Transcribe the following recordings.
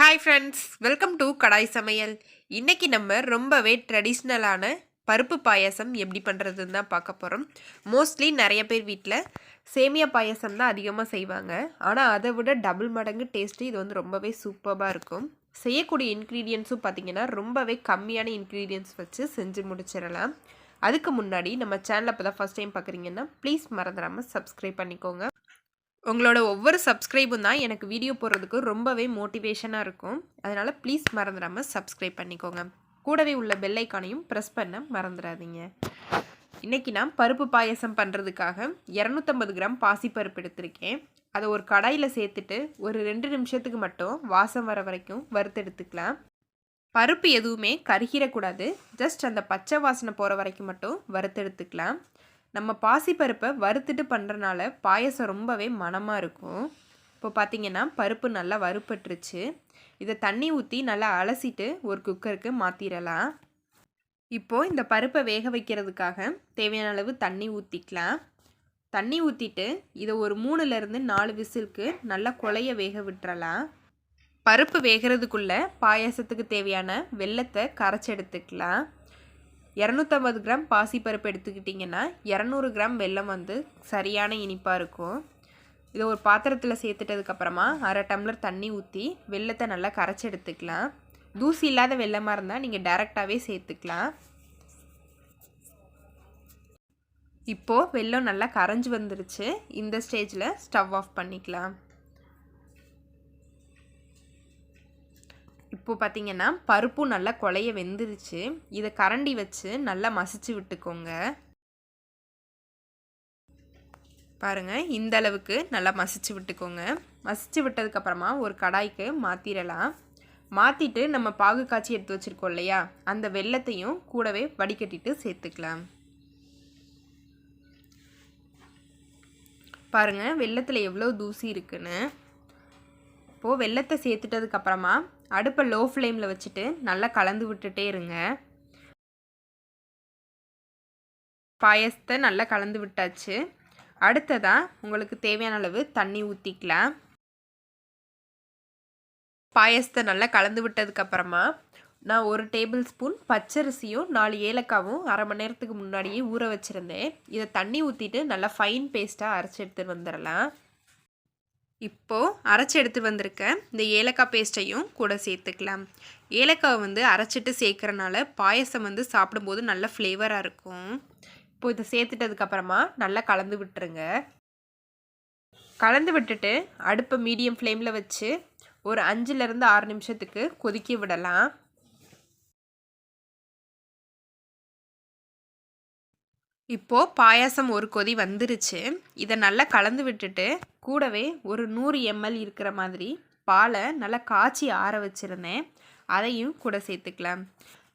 Hi friends, welcome to கடாய் சமையல். இன்றைக்கி நம்ம ரொம்பவே ட்ரெடிஷ்னலான பருப்பு பாயசம் எப்படி பண்ணுறதுன்னு தான் பார்க்க போகிறோம். மோஸ்ட்லி நிறைய பேர் வீட்டில் சேமியா பாயசம் தான் அதிகமாக செய்வாங்க. ஆனால் அதை விட டபுள் மடங்கு டேஸ்ட்டு இது வந்து ரொம்பவே சூப்பராக இருக்கும். செய்யக்கூடிய இன்க்ரீடியன்ஸும் பார்த்திங்கன்னா ரொம்பவே கம்மியான இன்க்ரீடியன்ஸ் வச்சு செஞ்சு முடிச்சிடலாம். அதுக்கு முன்னாடி நம்ம சேனலை இப்போ தான் ஃபஸ்ட் டைம் பார்க்குறீங்கன்னா ப்ளீஸ் மறந்துடாமல் சப்ஸ்கிரைப் பண்ணிக்கோங்க. உங்களோட ஒவ்வொரு சப்ஸ்கிரைபும் தான் எனக்கு வீடியோ போடுறதுக்கு ரொம்பவே மோட்டிவேஷனாக இருக்கும். அதனால் ப்ளீஸ் மறந்துடாமல் சப்ஸ்கிரைப் பண்ணிக்கோங்க. கூடவே உள்ள பெல் ஐக்கானையும் ப்ரெஸ் பண்ண மறந்துடாதீங்க. இன்றைக்கி நான் பருப்பு பாயசம் பண்ணுறதுக்காக 250 கிராம் பாசிப்பருப்பு எடுத்திருக்கேன். அதை ஒரு கடாயில் சேர்த்துட்டு ஒரு 2 நிமிஷத்துக்கு மட்டும் வாசம் வர வரைக்கும் வறுத்தெடுத்துக்கலாம். பருப்பு எதுவுமே கருகிடக்கூடாது. ஜஸ்ட் அந்த பச்சை வாசனை போகிற வரைக்கும் மட்டும் வறுத்தெடுத்துக்கலாம். நம்ம பாசிப்பருப்பை வறுத்துட்டு பண்ணுறனால பாயசம் ரொம்பவே மணமாக இருக்கும். இப்போ பார்த்திங்கன்னா பருப்பு நல்லா வறுப்பட்டுருச்சு. இதை தண்ணி ஊற்றி நல்லா அலசிட்டு ஒரு குக்கருக்கு மாற்றிடலாம். இப்போது இந்த பருப்பை வேக வைக்கிறதுக்காக தேவையான அளவு தண்ணி ஊற்றிக்கலாம். தண்ணி ஊற்றிட்டு இதை ஒரு 3லேருந்து 4 விசிலுக்கு நல்லா குழைய வேக விட்டுறலாம். பருப்பு வேகிறதுக்குள்ளே பாயசத்துக்கு தேவையான வெல்லத்தை கரைச்சி எடுத்துக்கலாம். 250 கிராம் பாசிப்பருப்பு எடுத்துக்கிட்டிங்கன்னா 200 கிராம் வெல்லம் வந்து சரியான இனிப்பாக இருக்கும். இதை ஒரு பாத்திரத்தில் சேர்த்துட்டதுக்கப்புறமா 1/2 டம்ளர் தண்ணி ஊற்றி வெல்லத்தை நல்லா கரைச்சி எடுத்துக்கலாம். தூசி இல்லாத வெல்லமாக இருந்தால் நீங்கள் டைரெக்டாகவே சேர்த்துக்கலாம். இப்போது வெல்லம் நல்லா கரைஞ்சி வந்துருச்சு. இந்த ஸ்டேஜில் ஸ்டவ் ஆஃப் பண்ணிக்கலாம். இப்போ பார்த்திங்கன்னா பருப்பும் நல்லா குழைய வெந்துருச்சு. இதை கரண்டி வச்சு நல்லா மசிச்சு விட்டுக்கோங்க. பாருங்கள், இந்த அளவுக்கு நல்லா மசிச்சு விட்டுக்கோங்க. மசிச்சு விட்டதுக்கப்புறமா ஒரு கடாய்க்கு மாற்றிடலாம். மாற்றிட்டு நம்ம பாகு காய்ச்சி எடுத்து வச்சுருக்கோம் இல்லையா, அந்த வெல்லத்தையும் கூடவே வடிகட்டிட்டு சேர்த்துக்கலாம். பாருங்கள், வெல்லத்தில் எவ்வளோ தூசி இருக்குன்னு. இப்போது வெல்லத்தை சேர்த்துட்டதுக்கப்புறமா அடுப்பை லோ ஃப்ளேமில் வச்சுட்டு நல்லா கலந்து விட்டுட்டே இருங்க. பாயசத்தை நல்லா கலந்து விட்டாச்சு. அடுத்ததாக உங்களுக்கு தேவையான அளவு தண்ணி ஊற்றிக்கலாம். பாயசத்தை நல்லா கலந்து விட்டதுக்கப்புறமா நான் 1 டேபிள் ஸ்பூன் பச்சரிசியும் 4 ஏலக்காவும் 1/2 மணி நேரத்துக்கு முன்னாடியே ஊற வச்சுருந்தேன். இதை தண்ணி ஊற்றிட்டு நல்லா ஃபைன் பேஸ்ட்டாக அரைச்சி எடுத்துகிட்டு வந்துடலாம். இப்போது அரைச்சி எடுத்து வந்திருக்க இந்த ஏலக்காய் பேஸ்ட்டையும் கூட சேர்த்துக்கலாம். ஏலக்காவை வந்து அரைச்சிட்டு சேர்க்குறனால பாயசம் வந்து சாப்பிடும்போது நல்ல ஃப்ளேவராக இருக்கும். இப்போது இதை சேர்த்துட்டதுக்கப்புறமா நல்லா கலந்து விட்டுருங்க. கலந்து விட்டுட்டு அடுப்பை மீடியம் ஃப்ளேமில் வச்சு ஒரு 5லேருந்து 6 நிமிஷத்துக்கு கொதிக்க விடலாம். இப்போது பாயாசம் ஒரு கொதி வந்துருச்சு. இதை நல்லா கலந்து விட்டுட்டு கூடவே ஒரு 100 ml இருக்கிற மாதிரி பாலை நல்லா காய்ச்சி ஆற வச்சுருந்தேன். அதையும் கூட சேர்த்துக்கலாம்.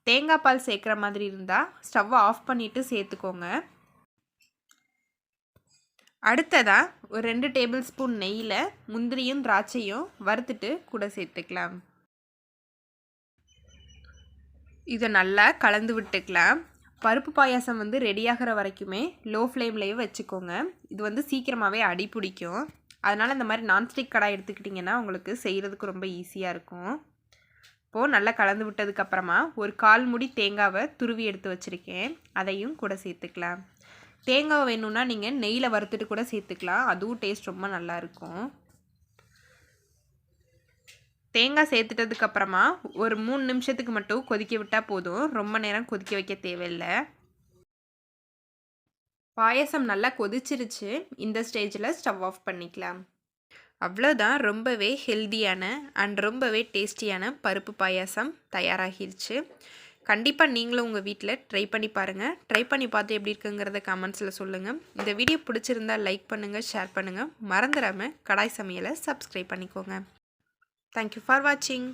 தேங்காய் பால் சேர்க்குற மாதிரி இருந்தால் ஸ்டவ்வை ஆஃப் பண்ணிவிட்டு சேர்த்துக்கோங்க. அடுத்ததாக ஒரு 2 டேபிள் ஸ்பூன் நெய்யில் முந்திரியும் திராட்சையும் வறுத்துட்டு கூட சேர்த்துக்கலாம். இதை நல்லா கலந்து விட்டுக்கலாம். பருப்பு பாயாசம் வந்து ரெடியாகிற வரைக்குமே லோ ஃப்ளேம்லேயே வச்சுக்கோங்க. இது வந்து சீக்கிரமாகவே அடி பிடிக்கும். அதனால் இந்த மாதிரி நான்ஸ்டிக் கடாய் எடுத்துக்கிட்டிங்கன்னா உங்களுக்கு செய்கிறதுக்கு ரொம்ப ஈஸியாக இருக்கும். இப்போது நல்லா கலந்து விட்டதுக்கப்புறமா ஒரு 1/4 மூடி தேங்காவை துருவி எடுத்து வச்சுருக்கேன். அதையும் கூட சேர்த்துக்கலாம். தேங்காய் வேணும்னா நீங்கள் நெய்யில் வறுத்துட்டு கூட சேர்த்துக்கலாம். அதுவும் டேஸ்ட் ரொம்ப நல்லாயிருக்கும். தேங்காய் சேர்த்துட்டதுக்கப்புறமா ஒரு 3 நிமிஷத்துக்கு மட்டும் கொதிக்க விட்டால் போதும். ரொம்ப நேரம் கொதிக்க வைக்க தேவையில்லை. பாயசம் நல்லா கொதிச்சிருச்சு. இந்த ஸ்டேஜில் ஸ்டவ் ஆஃப் பண்ணிக்கலாம். அவ்வளோதான், ரொம்பவே ஹெல்தியான அண்ட் ரொம்பவே டேஸ்டியான பருப்பு பாயாசம் தயாராகிருச்சு. கண்டிப்பாக நீங்களும் உங்கள் வீட்டில் ட்ரை பண்ணி பாருங்கள். ட்ரை பண்ணி பார்த்து எப்படி இருக்குங்கிறத கமெண்ட்ஸில் சொல்லுங்கள். இந்த வீடியோ பிடிச்சிருந்தால் லைக் பண்ணுங்கள், ஷேர் பண்ணுங்கள். மறந்துடாமல் கடாய் சமையலை சப்ஸ்கிரைப் பண்ணிக்கோங்க. Thank you for watching.